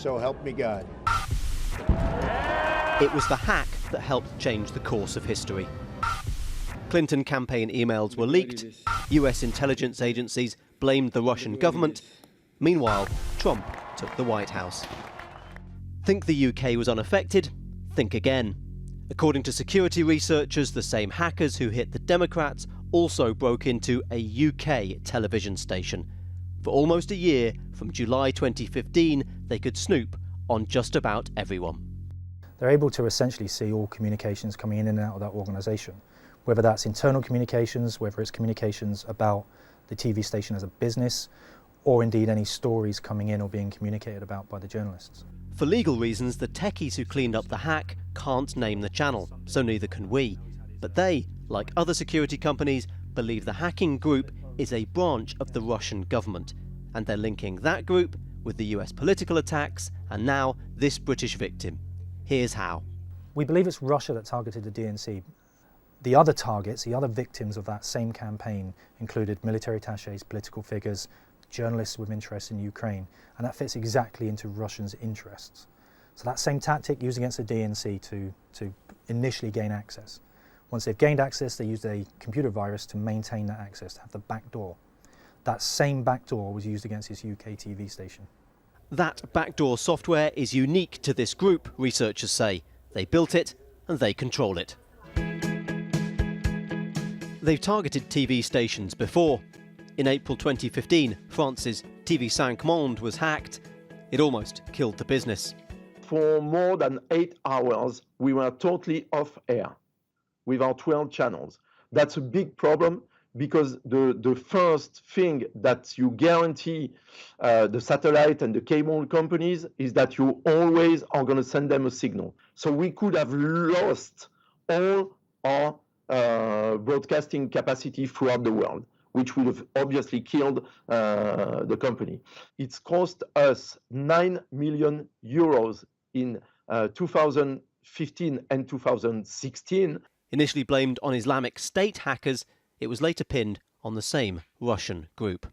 so help me God. It was the hack that helped change the course of history. Clinton campaign emails were leaked, US intelligence agencies blamed the Russian government. Meanwhile, Trump took the White House. Think the UK was unaffected? Think again. According to security researchers, the same hackers who hit the Democrats also broke into a UK television station. For almost a year, from July 2015, they could snoop on just about everyone. They're able to essentially see all communications coming in and out of that organisation, whether that's internal communications, whether it's communications about the TV station as a business, or indeed any stories coming in or being communicated about by the journalists. For legal reasons, the techies who cleaned up the hack can't name the channel, so neither can we. But they, like other security companies, believe the hacking group is a branch of the Russian government, and they're linking that group with the US political attacks and now this British victim. Here's how. We believe it's Russia that targeted the DNC. The other targets, the other victims of that same campaign included military attachés, political figures, journalists with interest in Ukraine, and that fits exactly into Russians' interests. So that same tactic used against the DNC to initially gain access. Once they've gained access, they used a computer virus to maintain that access, to have the back door. That same back door was used against this UK TV station. That backdoor software is unique to this group, researchers say. They built it and they control it. They've targeted TV stations before. In April 2015, France's TV5 Monde was hacked. It almost killed the business. For more than 8 hours, we were totally off air with our 12 channels. That's a big problem because the first thing that you guarantee the satellite and the cable companies is that you always are going to send them a signal. So we could have lost all our broadcasting capacity throughout the world, which would have obviously killed the company. It's cost us 9 million euros in 2015 and 2016. Initially blamed on Islamic State hackers, it was later pinned on the same Russian group.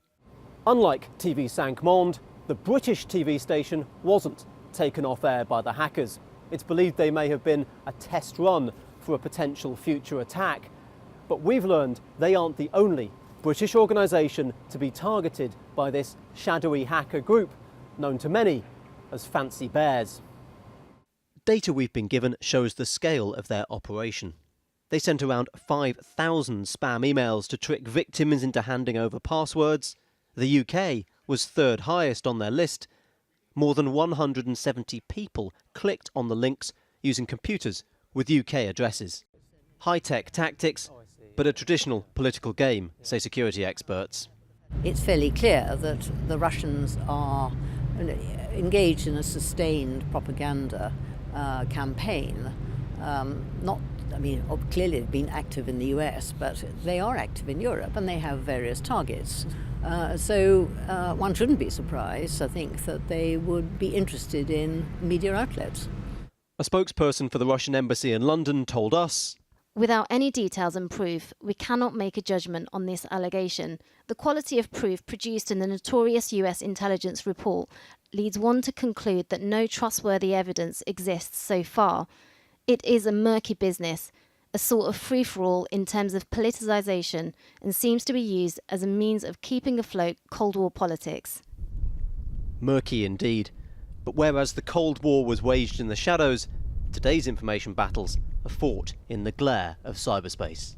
Unlike TV5 Monde, the British TV station wasn't taken off air by the hackers. It's believed they may have been a test run for a potential future attack. But we've learned they aren't the only British organisation to be targeted by this shadowy hacker group, known to many as Fancy Bears. Data we've been given shows the scale of their operation. They sent around 5,000 spam emails to trick victims into handing over passwords. The UK was third highest on their list. More than 170 people clicked on the links using computers with UK addresses. High-tech tactics, but a traditional political game, say security experts. It's fairly clear that the Russians are engaged in a sustained propaganda campaign. Clearly they've been active in the US, but they are active in Europe and they have various targets. So one shouldn't be surprised, I think, that they would be interested in media outlets. A spokesperson for the Russian embassy in London told us, "Without any details and proof, we cannot make a judgment on this allegation. The quality of proof produced in the notorious US intelligence report leads one to conclude that no trustworthy evidence exists so far. It is a murky business, a sort of free-for-all in terms of politicisation, and seems to be used as a means of keeping afloat Cold War politics." Murky indeed. But whereas the Cold War was waged in the shadows, today's information battles are fought in the glare of cyberspace.